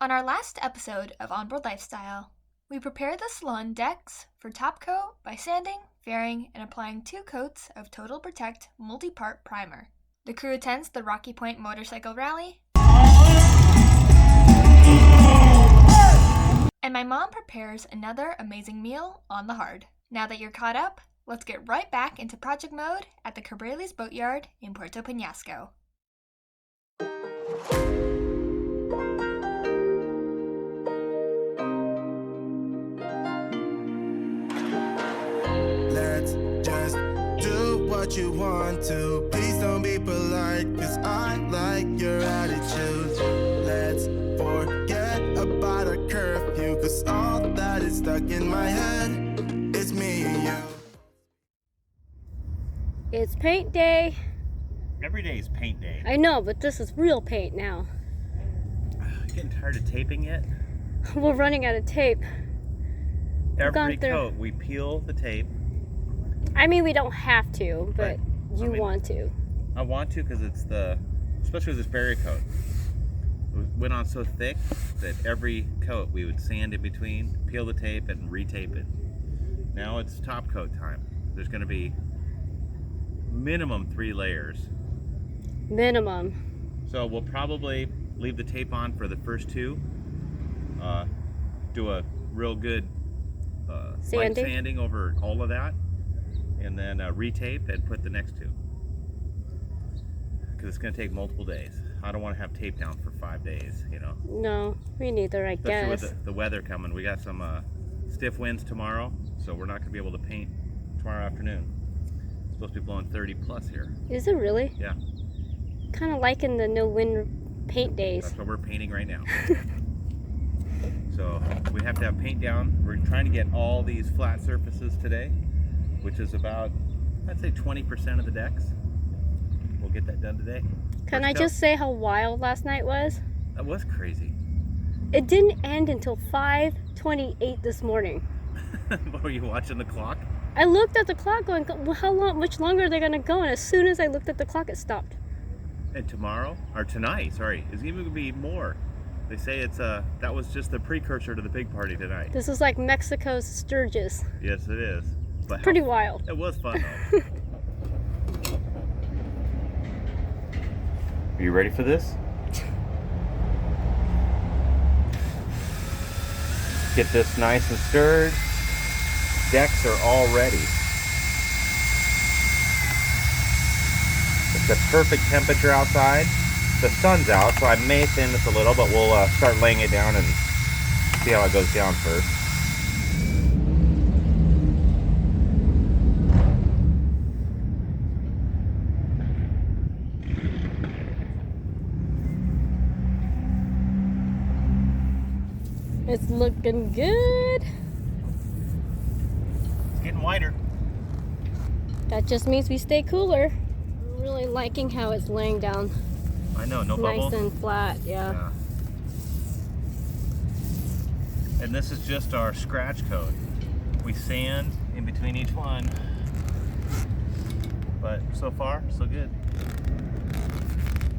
On our last episode of Onboard Lifestyle, we prepared the salon decks for top coat by sanding, fairing, and applying 2 coats of Total Protect multi-part primer. The crew attends the Rocky Point Motorcycle Rally, and my mom prepares another amazing meal on the hard. Now that you're caught up, let's get right back into project mode at the Cabrales Boatyard in Puerto Penasco. Let's just do what you want to. Please don't be polite, cause I like your attitude. Let's forget about a curfew, cause all that is stuck in my head is me and you. It's paint day. Every day is paint day. I know, but this is real paint now. Getting tired of taping it. We're running out of tape. Every coat, we peel the tape. I mean, we don't have to, but you want to. I want to because it's especially with this barrier coat. It went on so thick that every coat we would sand in between, peel the tape, and retape it. Now it's top coat time. There's going to be minimum 3 layers. Minimum. So we'll probably leave the tape on for the first 2. Do a real good light sanding over all of that, and then retape and put the next 2. Because it's going to take multiple days. I don't want to have tape down for 5 days, you know. No, me neither, I guess. Especially with the weather coming. We got some stiff winds tomorrow, so we're not going to be able to paint tomorrow afternoon. It's supposed to be blowing 30 plus here. Is it really? Yeah. Kind of liking the no wind paint days. That's what we're painting right now. So we have to have paint down. We're trying to get all these flat surfaces today, which is about, I'd say 20% of the decks. We'll get that done today. Can I just say how wild last night was? That was crazy. It didn't end until 5:28 this morning. Were you watching the clock? I looked at the clock going, well, how long, much longer are they going to go? And as soon as I looked at the clock, it stopped. And tomorrow, or tonight, sorry, is even going to be more. They say it's that was just the precursor to the big party tonight. This is like Mexico's Sturgis. Yes, it is. But pretty wild. It was fun though. Are you ready for this? Get this nice and stirred. Decks are all ready. It's the perfect temperature outside. The sun's out, so I may thin this a little, but we'll start laying it down and see how it goes down first. It's looking good. It's getting wider. That just means we stay cooler. I'm really liking how it's laying down. I know, no bubbles. Nice and flat, yeah. And this is just our scratch coat. We sand in between each one. But so far, so good.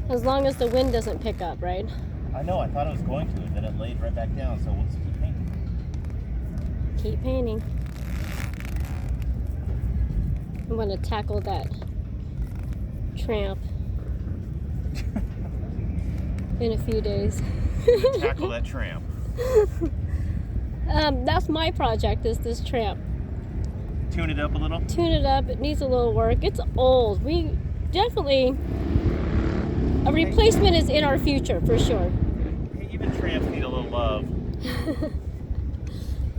As long as the wind doesn't pick up, right? I know, I thought it was going to, and then it laid right back down, so we'll just keep painting. Keep painting. I'm gonna tackle that tramp in a few days. Tackle that tramp. That's my project, is this tramp. Tune it up a little? Tune it up, it needs a little work. It's old. We definitely, a replacement is in our future for sure. Even tramps need a little love.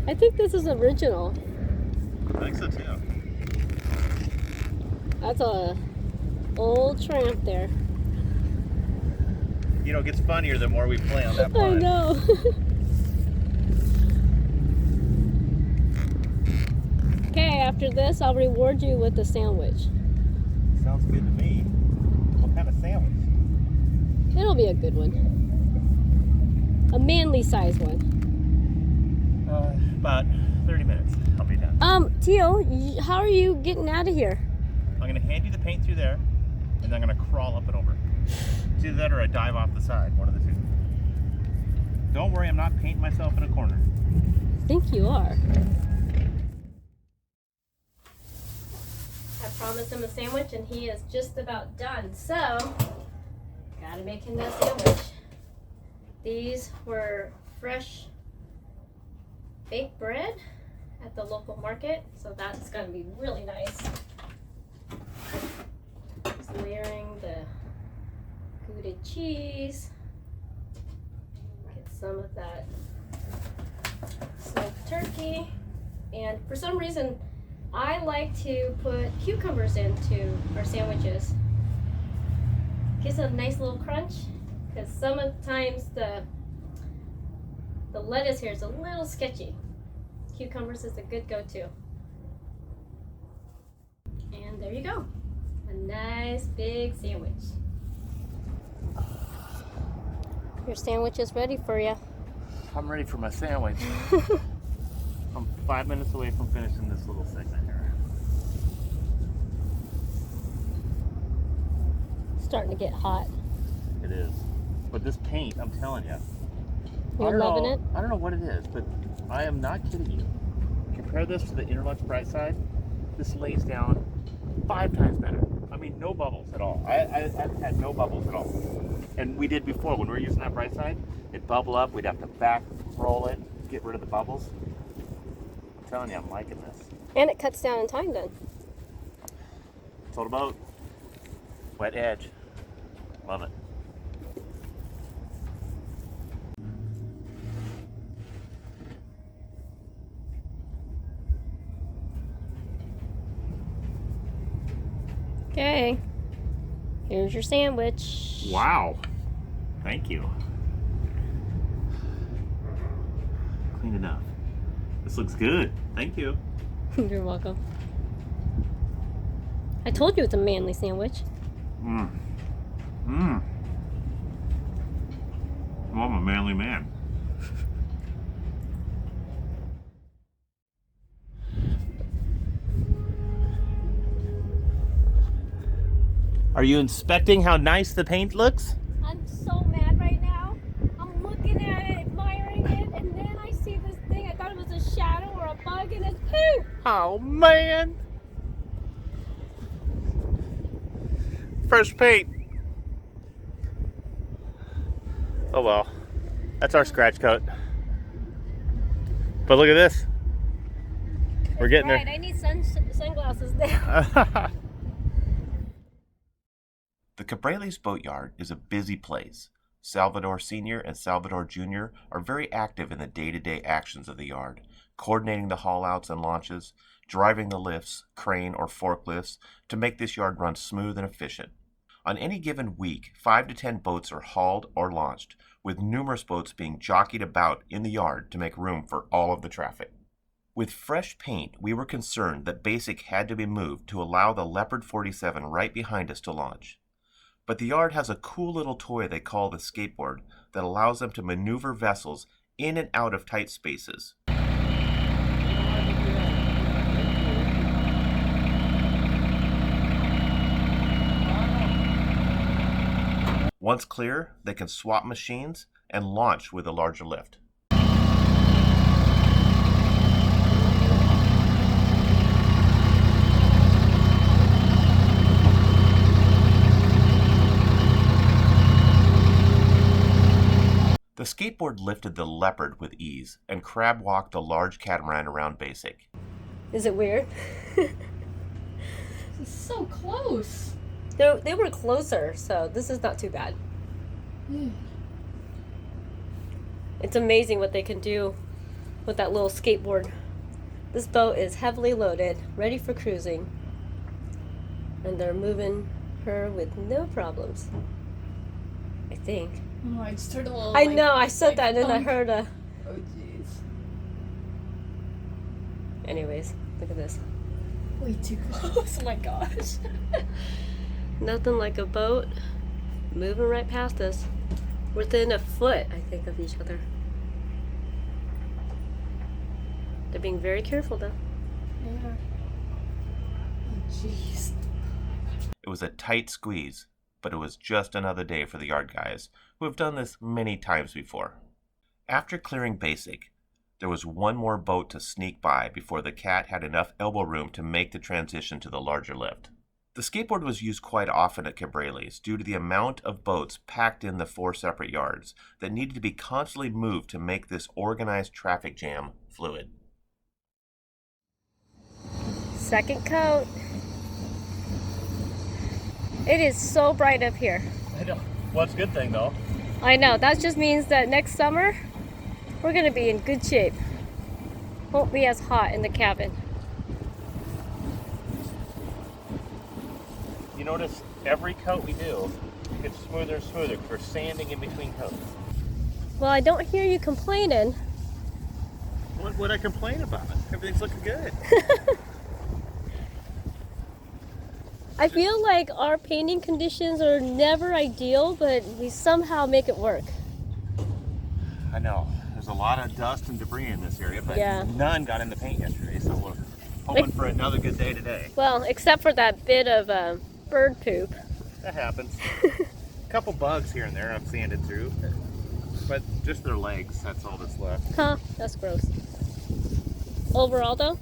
I think this is original. I think so too. That's a old tramp there. You know, it gets funnier the more we play on that part. I know. Okay, after this, I'll reward you with a sandwich. Sounds good to me. What kind of sandwich? It'll be a good one. A manly size one. About 30 minutes. I'll be done. Tio, how are you getting out of here? I'm going to hand you the paint through there, and then I'm going to crawl up and over. It's either that or I dive off the side, one of the two. Don't worry, I'm not painting myself in a corner. I think you are. I promised him a sandwich and he is just about done. So, gotta make him that sandwich. These were fresh baked bread at the local market, so that's gonna be really nice. Just layering the Gouda cheese. Get some of that smoked turkey. And for some reason, I like to put cucumbers into our sandwiches. Gives a nice little crunch, because sometimes the lettuce here is a little sketchy. Cucumbers is a good go-to. And there you go. A nice big sandwich. Your sandwich is ready for you. I'm ready for my sandwich. I'm 5 minutes away from finishing this little segment here. Starting to get hot. It is. But this paint, I'm telling you. You're loving it? I don't know what it is, but I am not kidding you. Compare this to the Interlux Bright Side. This lays down 5 times better. I mean, no bubbles at all. I've had no bubbles at all. And we did before, when we were using that Bright Side, it'd bubble up, we'd have to back roll it, get rid of the bubbles. I'm telling you, I'm liking this. And it cuts down in time then. It's all about wet edge. Love it. Okay. Here's your sandwich. Wow. Thank you. Clean enough. This looks good. Thank you. You're welcome. I told you it's a manly sandwich. Well, I'm a manly man. Are you inspecting how nice the paint looks? I'm so mad right now. I'm looking at it, admiring it, and then I see this thing. I thought it was a shadow or a bug, and it's pink. Oh man! Fresh paint. Oh well, that's our scratch coat. But look at this. We're getting right, there. I need sunglasses now. The Cabrales Boatyard is a busy place. Salvador Sr. and Salvador Jr. are very active in the day-to-day actions of the yard, coordinating the haul-outs and launches, driving the lifts, crane or forklifts, to make this yard run smooth and efficient. On any given week, 5 to 10 boats are hauled or launched, with numerous boats being jockeyed about in the yard to make room for all of the traffic. With fresh paint, we were concerned that Basic had to be moved to allow the Leopard 47 right behind us to launch. But the yard has a cool little toy they call the skateboard that allows them to maneuver vessels in and out of tight spaces. Once clear, they can swap machines and launch with a larger lift. The skateboard lifted the Leopard with ease and crab walked the large catamaran around Basic. Is it weird? It's so close. They were closer, so this is not too bad. It's amazing what they can do with that little skateboard. This boat is heavily loaded, ready for cruising. And they're moving her with no problems. I think. Oh, I just heard a little. I know, I said that and then I heard a... Oh, jeez. Anyways, look at this. Way too close. Oh my gosh. Nothing like a boat moving right past us. Within a foot, I think, of each other. They're being very careful, though. Yeah. Oh, jeez. It was a tight squeeze, but it was just another day for the yard guys, who have done this many times before. After clearing basic, there was one more boat to sneak by before the cat had enough elbow room to make the transition to the larger lift. The skateboard was used quite often at Cabrales due to the amount of boats packed in the 4 separate yards that needed to be constantly moved to make this organized traffic jam fluid. Second coat. It is so bright up here. I know. Well, it's a good thing though. I know. That just means that next summer we're going to be in good shape. Won't be as hot in the cabin. You notice every coat we do gets smoother and smoother because we're sanding in between coats. Well, I don't hear you complaining. What would I complain about? Everything's looking good. I feel like our painting conditions are never ideal, but we somehow make it work. I know. There's a lot of dust and debris in this area, but Yeah. none got in the paint yesterday, so we're hoping for another good day today. Well, except for that bit of bird poop. That happens. A couple bugs here and there I've sanded through, but just their legs, that's all that's left. Huh, that's gross. Overall though,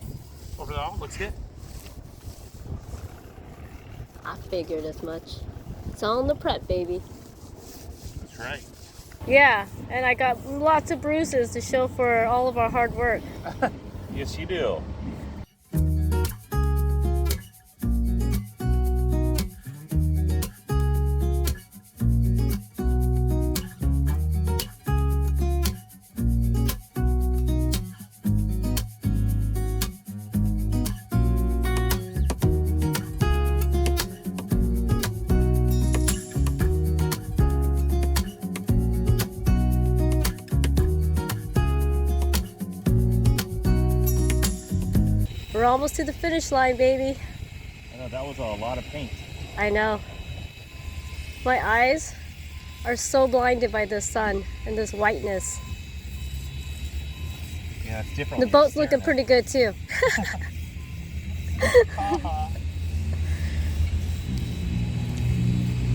Overall, looks good. I figured as much. It's all in the prep, baby. That's right. Yeah, and I got lots of bruises to show for all of our hard work. Yes, you do. We're almost to the finish line, baby. I know, that was a lot of paint. I know. My eyes are so blinded by the sun and this whiteness. Yeah, it's different. The boat's looking pretty good too.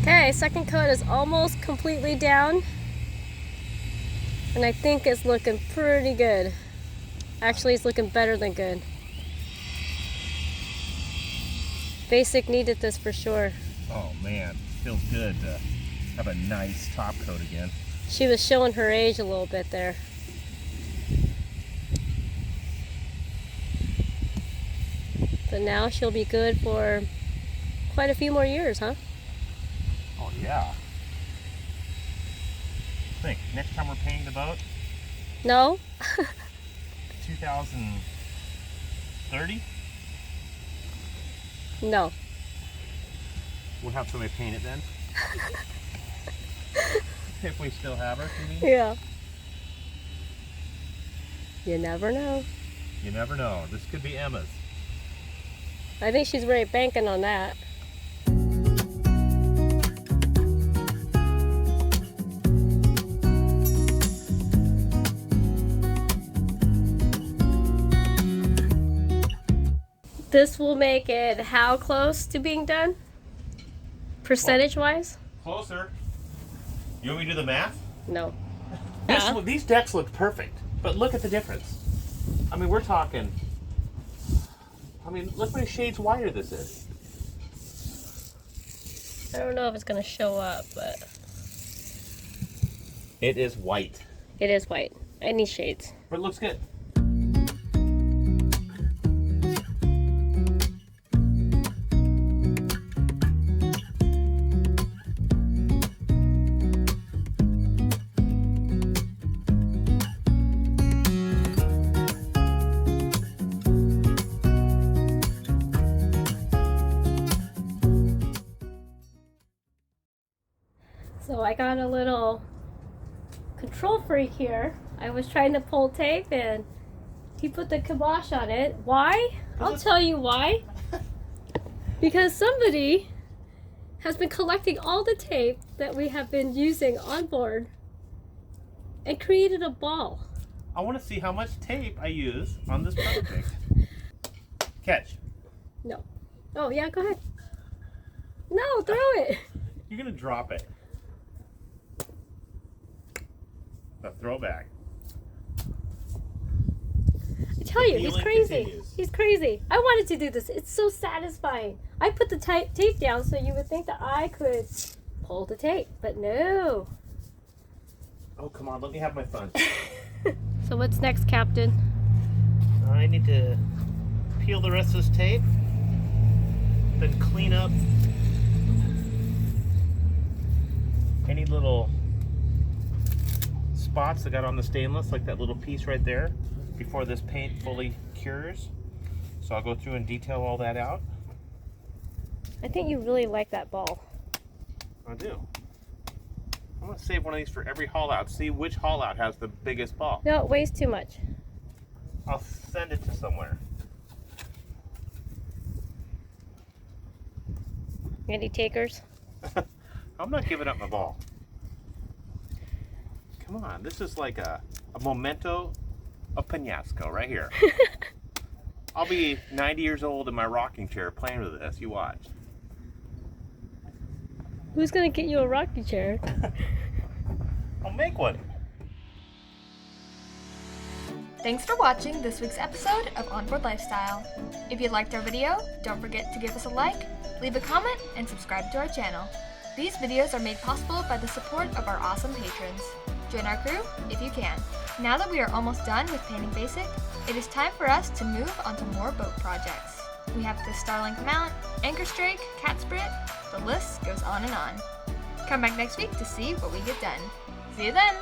Okay, second coat is almost completely down. And I think it's looking pretty good. Actually, it's looking better than good. Basic needed this for sure. Oh man, feels good to have a nice top coat again. She was showing her age a little bit there. So now she'll be good for quite a few more years, huh? Oh yeah. Think, next time we're painting the boat, No? 2030, No. we'll have somebody paint it then. If we still have her, you mean? Yeah. You never know. You never know. This could be Emma's. I think she's really banking on that. This will make it how close to being done? Percentage-wise? Closer. You want me to do the math? No. These decks look perfect, but look at the difference. I mean, we're talking. I mean, look how many shades whiter this is. I don't know if it's going to show up, but It is white, it is white. Any shades. but it looks good. So I got a little control freak here. I was trying to pull tape and he put the kibosh on it. Why? I'll tell you why. Because somebody has been collecting all the tape that we have been using on board and created a ball. I want to see how much tape I use on this project. Catch. No. Oh yeah, go ahead. No, throw it. You're gonna drop it. Now throw it back. tell you, he's feeling crazy. continues. He's crazy. I wanted to do this. It's so satisfying. I put the tape down so you would think that I could pull the tape, but no. Oh, come on, let me have my fun. So what's next, Captain? I need to peel the rest of this tape, then clean up any little spots that got on the stainless, like that little piece right there, before this paint fully cures. So I'll go through and detail all that out. I think you really like that ball. I do. I'm going to save one of these for every haul out. See which haul out has the biggest ball. No, it weighs too much. I'll send it to somewhere. Any takers? I'm not giving up my ball. Come on, this is like a memento of Penasco right here. I'll be 90 years old in my rocking chair playing with this. You watch. Who's gonna get you a rocking chair? I'll make one. Thanks for watching this week's episode of Onboard Lifestyle. If you liked our video, don't forget to give us a like, leave a comment, and subscribe to our channel. These videos are made possible by the support of our awesome patrons. Join our crew if you can. Now that we are almost done with painting basic, it is time for us to move on to more boat projects. We have the Starlink mount, anchor strake, cat sprit, the list goes on and on. Come back next week to see what we get done. See you then!